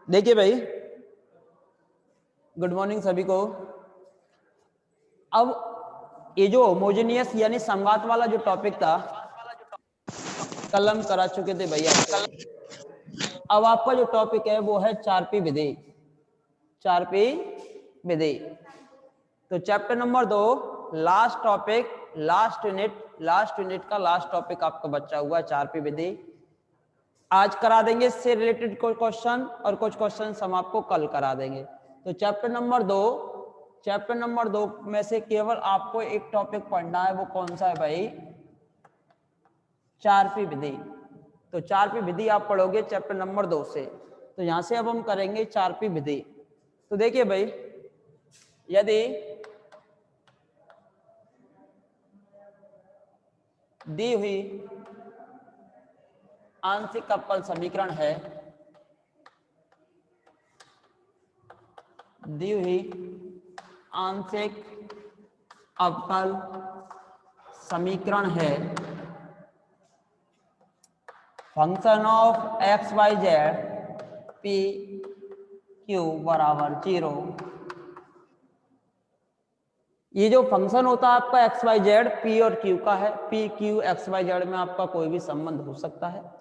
देखिए भाई, good morning सभी को। अब ये जो होमोजेनियस यानी समघात वाला जो टॉपिक था कल हम करा चुके थे भैया आपको। अब आपका जो टॉपिक है वो है 4P विधि। 4P विधि तो chapter number 2 last topic, last unit का लास्ट टॉपिक आपका बच्चा हुआ 4P विधि। आज करा देंगे इससे रिलेटेड कोई क्वेश्चन और कुछ क्वेश्चन हम आपको कल करा देंगे। तो चैप्टर नंबर 2 में से केवल आपको एक टॉपिक पढ़ना है, वो कौन सा है भाई? 4P विधि। तो 4P विधि आप पढ़ोगे चैप्टर नंबर 2 से। तो यहां से अब हम करेंगे 4P विधि। तो देखिए भाई, यदि दी हुई आंशिक अवकल समीकरण है, दी हुई आंशिक अवकल समीकरण है, function of x y z p q बराबर 0। ये जो फंक्शन होता है आपका एक्स वाई जेड पी और क्यू का है, p q x y z में आपका कोई भी संबंध हो सकता है।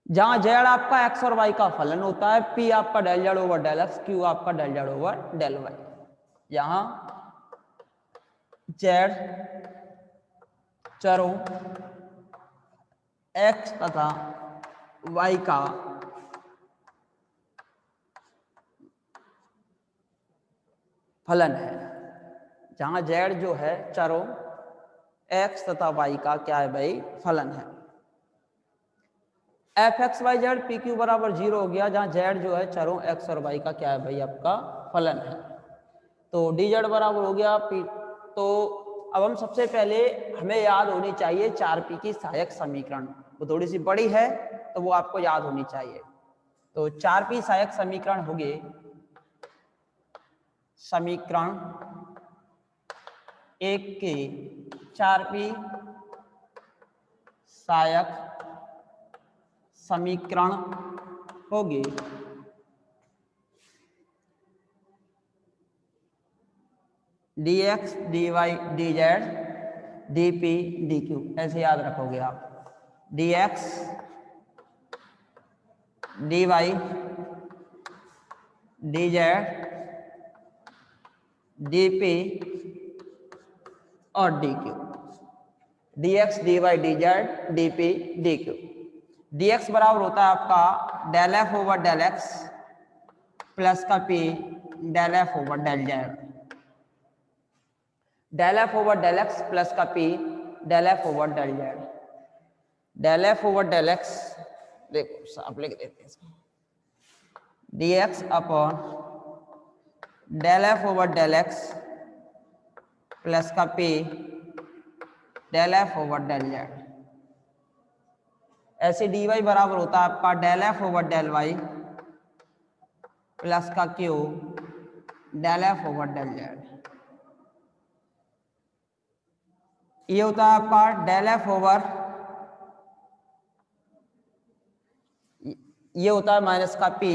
जहां जेड आपका एक्स और वाई का फलन होता है, पी आपका del z over del x, q आपका del z over del y. यहां जेड चरों एक्स तथा वाई का फलन है। जहां जेड जो है चरों एक्स तथा वाई का क्या है भाई? फलन है। F x y z p q बराबर 0 हो गया, जहां जेड जो है चरों एक्स और वाई का क्या है भाई? आपका फलन है। तो डी जेड बराबर हो गया पी। तो अब हम सबसे पहले हमें याद होनी चाहिए 4P की सहायक समीकरण। वो थोड़ी सी बड़ी है तो वो आपको याद होनी चाहिए। तो 4P सहायक समीकरण हो गए, समीकरण एक के 4P सहायक समीकरण होगी dx dy dz dp dq। ऐसे याद रखोगे आप, dx dy dz dp और dq। dx dy dz dp dq। dx बराबर होता है आपका del f over del x plus का p del f over del z. Del f over del x plus का p del f over del z. Del f over del x, देखो साफ लिख देते हैं, dx upon del f over del x plus का p del f over del z. ऐसे dy बराबर होता है आपका del f over del y plus का q del f over del z. ये होता है आपका डेल एफ ओवर, ये होता है माइनस का p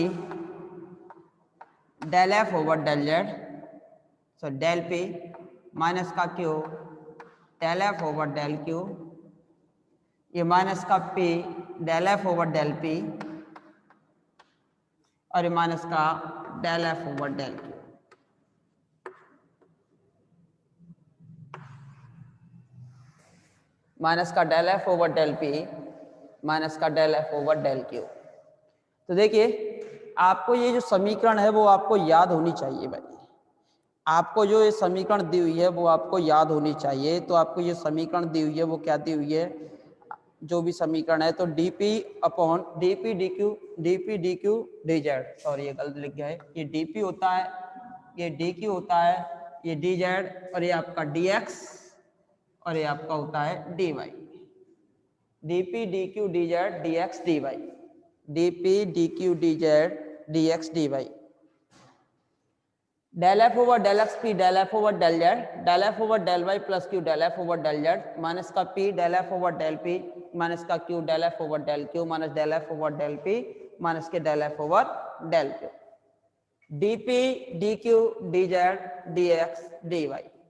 del f over del z, so del p minus का q del f over del q, ये माइनस का p del f over del p और ये माइनस का del f over del q। Minus का del f over del p minus का del f over del q। तो देखिए, आपको ये जो समीकरण है वो आपको याद होनी चाहिए भाई। आपको जो ये समीकरण दी हुई है वो आपको याद होनी चाहिए। तो आपको ये समीकरण दी हुई है वो क्या दी हुई है? जो भी समीकरण है तो dp upon dp dq dz, sorry ये गलत लिख गया है, ये dp होता है, ये dq होता है, ये dz और ये आपका dx और ये आपका होता है dy। dp dq dz dx dy, dp dq dz dx dy। Del f over del x p del f over del z, del f over del y plus q del f over del z, minus का p del f over del p minus का q del f over del q minus del f over del p minus के del f over del q. dp dq dz dx dy,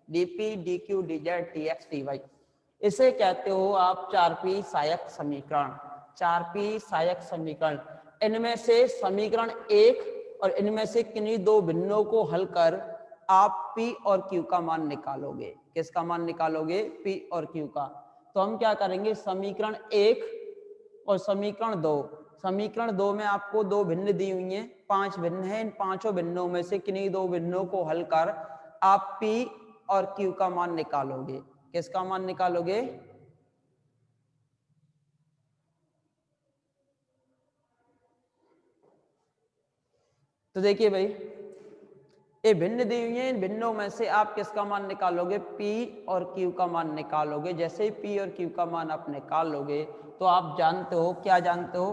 dp dq dz dx dy, इसे कहते हो आप 4p सहायक समीकरण। 4p सहायक समीकरण, इनमें से समीकरण एक और इनमें से किन्हीं दो भिन्नों को हल कर आप p और q का मान निकालोगे। किसका मान निकालोगे? p और q का। तो हम क्या करेंगे, समीकरण एक और समीकरण दो, समीकरण दो में आपको दो भिन्न दी हुई हैं, 5 भिन्न हैं। इन पांचों भिन्नों में से किन्हीं दो भिन्नों को हल कर आप p और q का मान निकालोगे। किसका मान निकालोगे? तो देखिए भाई, ये भिन्न दी हुई है, इन भिन्नों में से आप किसका मान निकालोगे? p और q का मान निकालोगे। जैसे ही p और q का मान आप निकाल लोगे तो आप जानते हो, क्या जानते हो?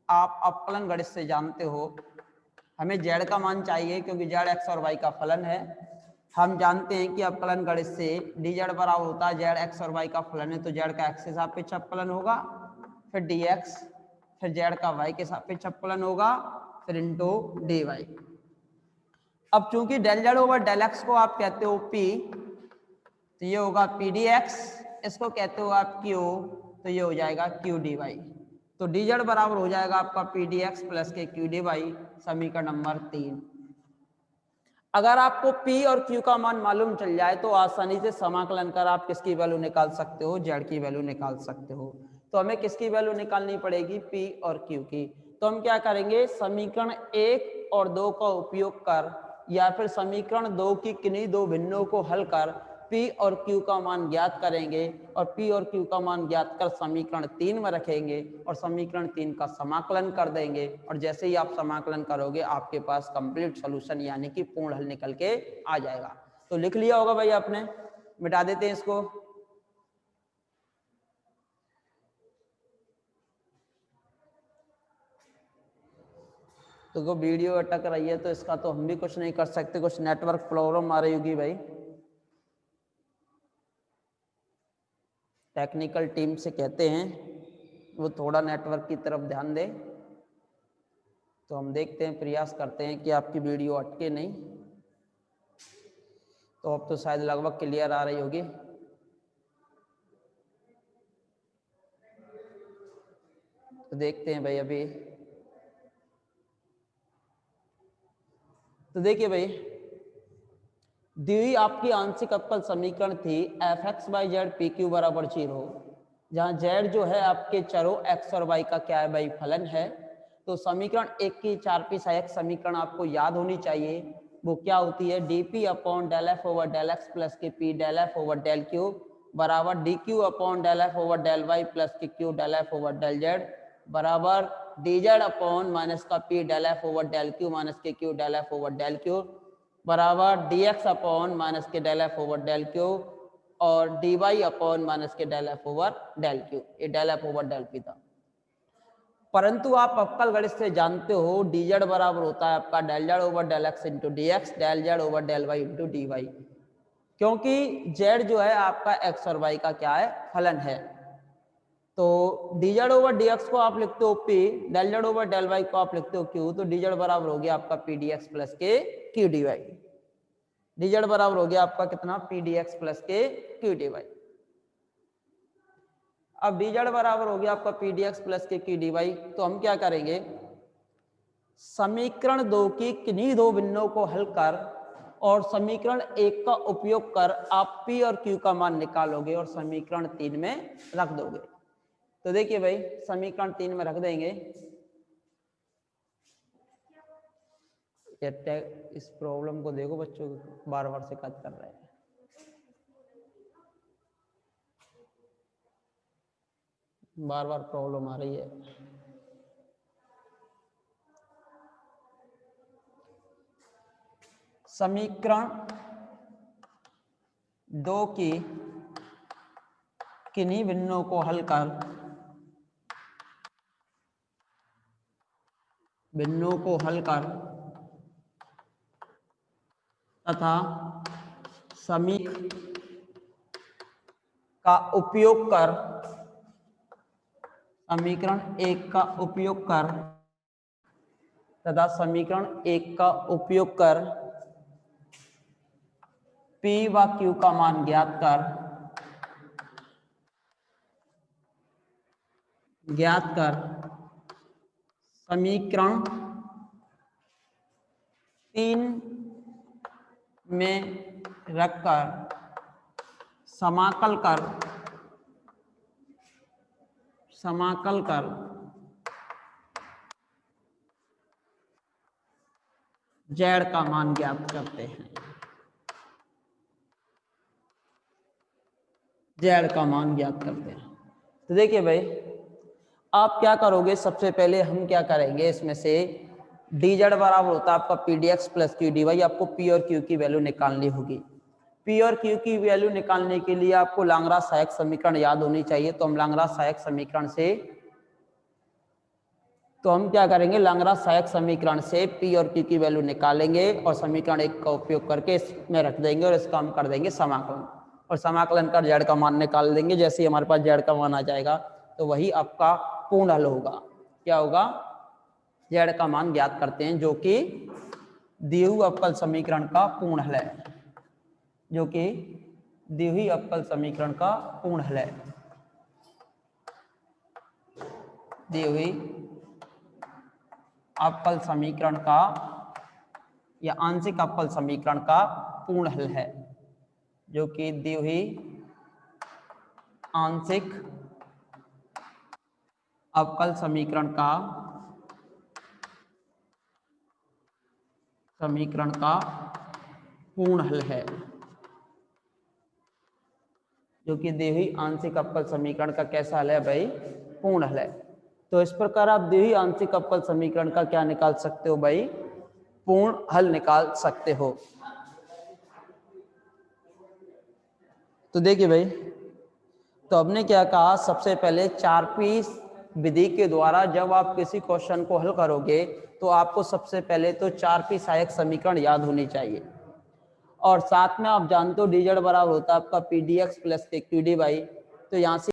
आप अवकलन गणित से जानते हो, हमें z का मान चाहिए क्योंकि z x और y का फलन है। हम जानते हैं कि अवकलन गणित से dz बराबर होता है z x और y का फलन है, तो z का x के सापेक्ष अवकलन होगा, फिर dx, फिर z का y के सापेक्ष अवकलन होगा, फिर इंटू dy। अब चूंकि del z over del x को आप कहते हो p, तो ये होगा p dx, इसको कहते हो आप q, तो ये हो जाएगा q dy। तो dz बराबर हो जाएगा आपका p dx प्लस के q dy, समीकरण नंबर 3। अगर आपको p और q का मान मालूम चल जाए तो आसानी से समाकलन कर आप किसकी वैल्यू निकाल सकते हो? z की वैल्यू निकाल सकते हो। तो हमें किसकी वैल्यू निकालनी पड़ेगी? p और q की। तो हम क्या करेंगे, समीकरण 1 और 2 का उपयोग कर या फिर समीकरण 2 की किन्हीं दो भिन्नों को हल कर p और q का मान ज्ञात करेंगे और p और q का मान ज्ञात कर समीकरण 3 में रखेंगे और समीकरण 3 का समाकलन कर देंगे। और जैसे ही आप समाकलन करोगे आपके पास कंप्लीट सॉल्यूशन यानी कि पूर्ण हल निकल के आ जाएगा। तो लिख लिया होगा भाई आपने, मिटा देते हैं इसको। तो वीडियो अटक रही है तो इसका तो हम भी कुछ नहीं कर सकते, कुछ नेटवर्क प्रॉब्लम आ रही होगी भाई। टेक्निकल टीम से कहते हैं वो थोड़ा नेटवर्क की तरफ ध्यान दे, तो हम देखते हैं, प्रयास करते हैं कि आपकी वीडियो अटके नहीं। तो अब तो शायद लगभग क्लियर आ रही होगी। तो देखते हैं भाई अभी। तो देखिए भाई, दी हुई आपकी आंशिक अवकल समीकरण थी F x by Z p q बराबर 0, जहाँ जेड जो है आपके चरों एक्स और वाई का क्या है भाई? फलन है। तो समीकरण 1 की 4p सहायक समीकरण आपको याद होनी चाहिए। वो क्या होती है? dp upon del f over del x plus के p del f over del q बराबर dq upon del f over del y plus के q del f over del z बराबर dz अपॉन माइनस का p del f over del q minus के q del f over del q बराबर dx upon minus के del f over del q और dy upon minus के del f over del q. ये del f over del p था। परंतु आप अवकल गणित से जानते हो dz बराबर होता है आपका del z over del x into d x, del z over del y into d y, क्योंकि z जो है आपका x और y का क्या है? फलन है। तो dz ओवर dx को आप लिखते हो p, del z over del y को आप लिखते हो q, तो dz बराबर हो गया आपका p dx प्लस के q dy। dz बराबर हो गया आपका कितना? p dx प्लस के q dy। अब dz बराबर हो गया आपका p dx प्लस के q dy, तो हम क्या करेंगे, समीकरण 2 की किन्हीं दो भिन्नों को हल कर और समीकरण 1 का उपयोग कर आप p और q का मान निकालोगे और समीकरण 3 में रख दोगे। तो देखिए भाई, समीकरण 3 में रख देंगे। इस प्रॉब्लम को देखो बच्चों, बार बार शिकायत कर रहे हैं। बार बार प्रॉब्लम आ रही है। समीकरण 2 की किन्हीं भिन्नों को हल कर तथा समीकरण का उपयोग कर, समीकरण 1 का उपयोग कर तथा समीकरण 1 का उपयोग कर P व Q का मान ज्ञात कर समीकरण 3 में रखकर समाकल कर Z का मान ज्ञात करते हैं। Z का मान ज्ञात करते हैं। तो देखिए भाई, आप क्या करोगे, सबसे पहले हम क्या करेंगे, इसमें से dz बराबर होता है आपका pdx प्लस q dy। आपको p और q की वैल्यू निकालनी होगी। p और q की वैल्यू निकालने के लिए आपको लांगराज सहायक समीकरण याद होनी चाहिए। तो हम लांगराज सहायक समीकरण से p और q की वैल्यू निकालेंगे और समीकरण 1 का उपयोग करके इसमें रख देंगे और इसका हम कर देंगे समाकलन, और समाकलन कर z का मान निकाल देंगे। जैसे ही हमारे पास z का मान आ जाएगा तो वही आपका पूर्ण हल होगा। क्या होगा, z का मान ज्ञात करते हैं, जो कि दिए हुए अवकल समीकरण का पूर्ण हल है, जो कि दी हुई अवकल समीकरण का पूर्ण हल है, दी हुई अवकल समीकरण का या आंशिक अवकल समीकरण का पूर्ण हल है, जो कि दी हुई आंशिक अवकल समीकरण का पूर्ण हल है, जो कि दी हुई आंशिक अवकल समीकरण का कैसा हल है भाई, पूर्ण हल है। तो इस प्रकार आप दी हुई आंशिक अवकल समीकरण का क्या निकाल सकते हो भाई, पूर्ण हल निकाल सकते हो। तो देखिए भाई, तो हमने क्या कहा, सबसे पहले 4P विधि के द्वारा जब आप किसी क्वेश्चन को हल करोगे तो आपको सबसे पहले तो 4P सहायक समीकरण याद होनी चाहिए, और साथ में आप जानते हो dz बराबर होता है आपका pdx प्लस q dy। तो यहाँ से